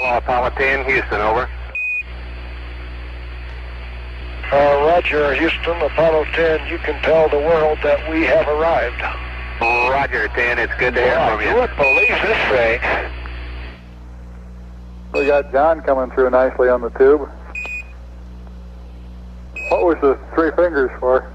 Hello, Apollo 10, Houston, over. Roger, Houston, Apollo 10, you can tell the world that we have arrived. Roger, 10, it's good to hear from you. You wouldn't believe this thing. We got John coming through nicely on the tube. What was the three fingers for?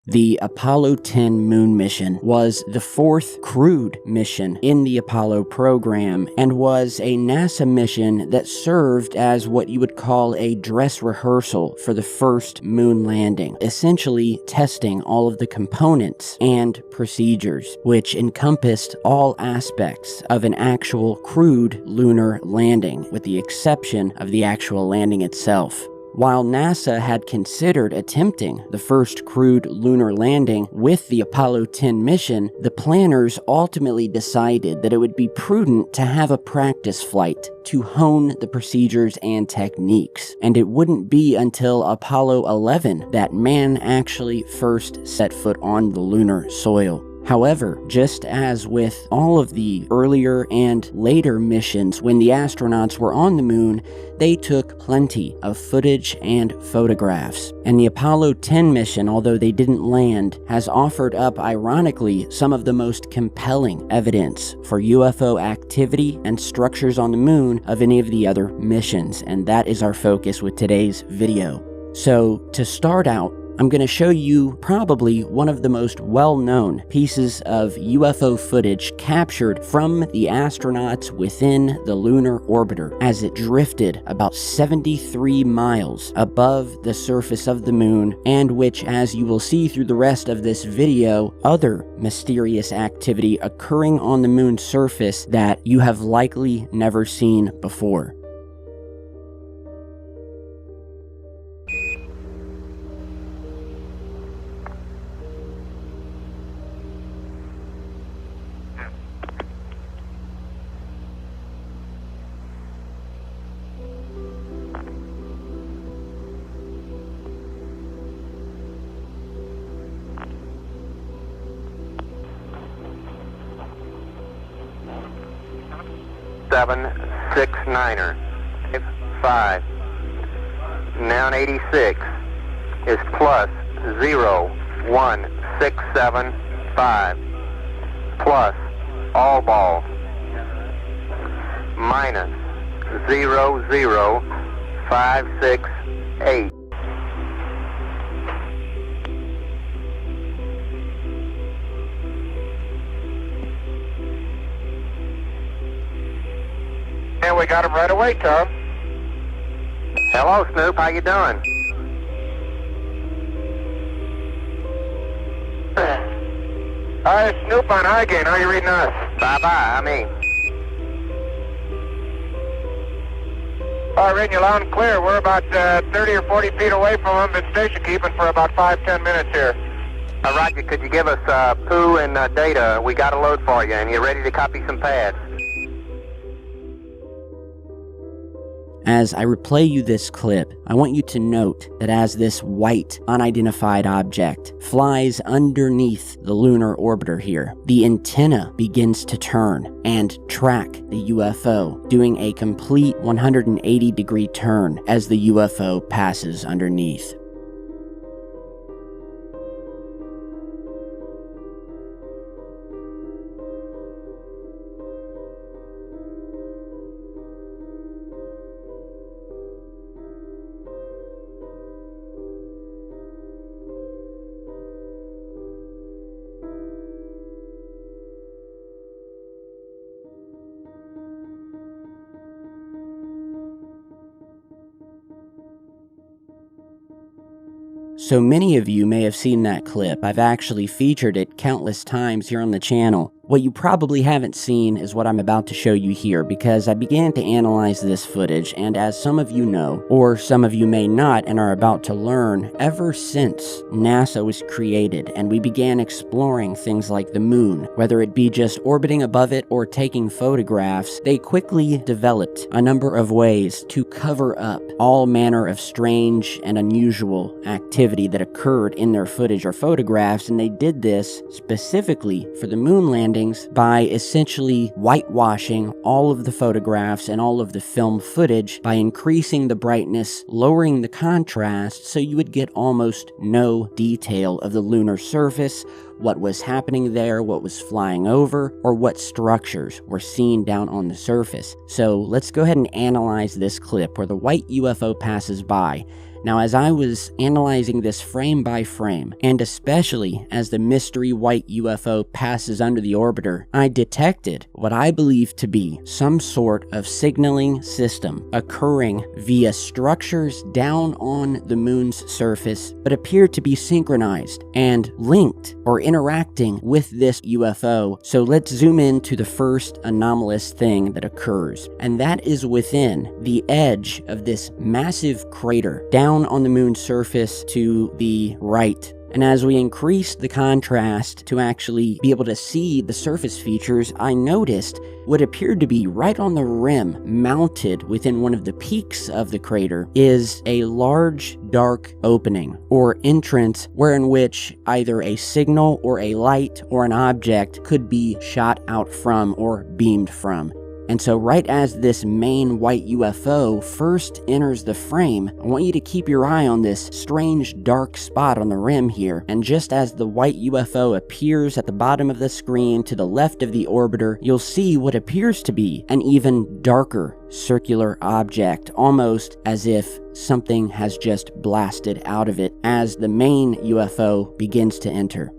The Apollo 10 moon mission was the fourth crewed mission in the Apollo program and was a NASA mission that served as what you would call a dress rehearsal for the first moon landing, essentially testing all of the components and procedures, which encompassed all aspects of an actual crewed lunar landing, with the exception of the actual landing itself. While NASA had considered attempting the first crewed lunar landing with the Apollo 10 mission, the planners ultimately decided that it would be prudent to have a practice flight to hone the procedures and techniques, and it wouldn't be until Apollo 11 that man actually first set foot on the lunar soil. However, just as with all of the earlier and later missions when the astronauts were on the moon, they took plenty of footage and photographs. And the Apollo 10 mission, although they didn't land, has offered up, ironically, some of the most compelling evidence for UFO activity and structures on the moon of any of the other missions, and that is our focus with today's video. So, to start out, I'm going to show you probably one of the most well-known pieces of UFO footage captured from the astronauts within the lunar orbiter as it drifted about 73 miles above the surface of the moon, and which, as you will see through the rest of this video, other mysterious activity occurring on the moon's surface that you have likely never seen before. Seven, 6, 9er, 5. Noun 86 is plus 0, 1, 6, 7, 5. Plus all ball minus 0, 0, 5, 6, 8. And we got him right away, Tom. Hello, Snoop. How you doing? Hi, Snoop on high gain. How are you reading us? Bye-bye, All right, reading you loud and clear. We're about 30 or 40 feet away from him. Been station keeping for about 5-10 minutes here. Roger, could you give us poo and data? We got a load for you, and you're ready to copy some pads. As I replay you this clip, I want you to note that as this white, unidentified object flies underneath the lunar orbiter here, the antenna begins to turn and track the UFO, doing a complete 180-degree turn as the UFO passes underneath. So many of you may have seen that clip. I've actually featured it countless times here on the channel. What you probably haven't seen is what I'm about to show you here, because I began to analyze this footage, and as some of you know, or some of you may not and are about to learn, ever since NASA was created and we began exploring things like the moon, whether it be just orbiting above it or taking photographs, they quickly developed a number of ways to cover up all manner of strange and unusual activity that occurred in their footage or photographs, and they did this specifically for the moon landing by essentially whitewashing all of the photographs and all of the film footage by increasing the brightness, lowering the contrast, so you would get almost no detail of the lunar surface, what was happening there, what was flying over, or what structures were seen down on the surface. So let's go ahead and analyze this clip where the white UFO passes by. Now, as I was analyzing this frame by frame, and especially as the mystery white UFO passes under the orbiter, I detected what I believe to be some sort of signaling system occurring via structures down on the moon's surface, but appear to be synchronized and linked or interacting with this UFO. So let's zoom in to the first anomalous thing that occurs, and that is within the edge of this massive crater down on the moon's surface to the right. And as we increased the contrast to actually be able to see the surface features, I noticed what appeared to be right on the rim, mounted within one of the peaks of the crater, is a large dark opening or entrance wherein which either a signal or a light or an object could be shot out from or beamed from. And so right as this main white UFO first enters the frame, I want you to keep your eye on this strange dark spot on the rim here. And just as the white UFO appears at the bottom of the screen to the left of the orbiter, you'll see what appears to be an even darker circular object, almost as if something has just blasted out of it as the main UFO begins to enter.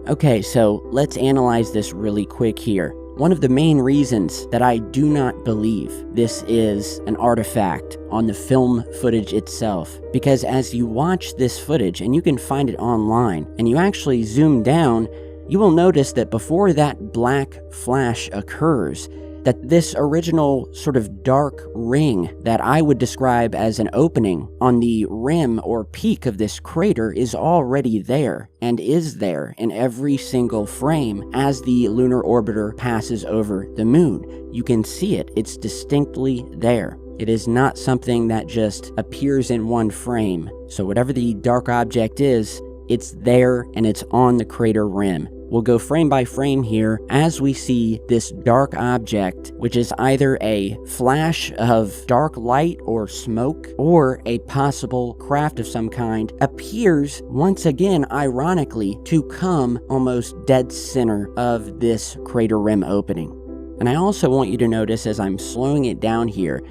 Okay, so let's analyze this really quick here. One of the main reasons that I do not believe this is an artifact on the film footage itself, because as you watch this footage, and you can find it online, and you actually zoom down, you will notice that before that black flash occurs, that this original sort of dark ring that I would describe as an opening on the rim or peak of this crater is already there, and is there in every single frame as the lunar orbiter passes over the moon. You can see it, it's distinctly there. It is not something that just appears in one frame. So whatever the dark object is, it's there and it's on the crater rim. We'll go frame by frame here as we see this dark object, which is either a flash of dark light or smoke, or a possible craft of some kind, appears once again, ironically, to come almost dead center of this crater rim opening. And I also want you to notice, as I'm slowing it down here,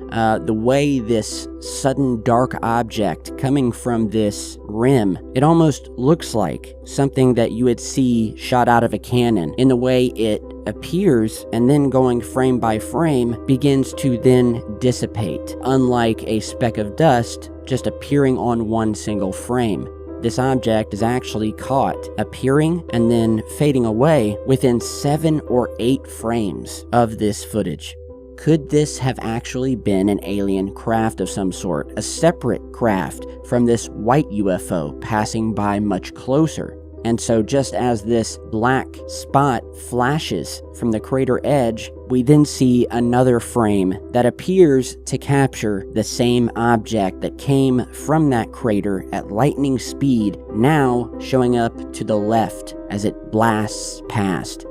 the way this sudden dark object coming from this rim, it almost looks like something that you would see shot out of a cannon in the way it appears, and then going frame by frame begins to then dissipate, unlike a speck of dust just appearing on one single frame. This object is actually caught appearing and then fading away within 7 or 8 frames of this footage. Could this have actually been an alien craft of some sort, a separate craft from this white UFO passing by much closer? And so just as this black spot flashes from the crater edge, we then see another frame that appears to capture the same object that came from that crater at lightning speed, now showing up to the left as it blasts past.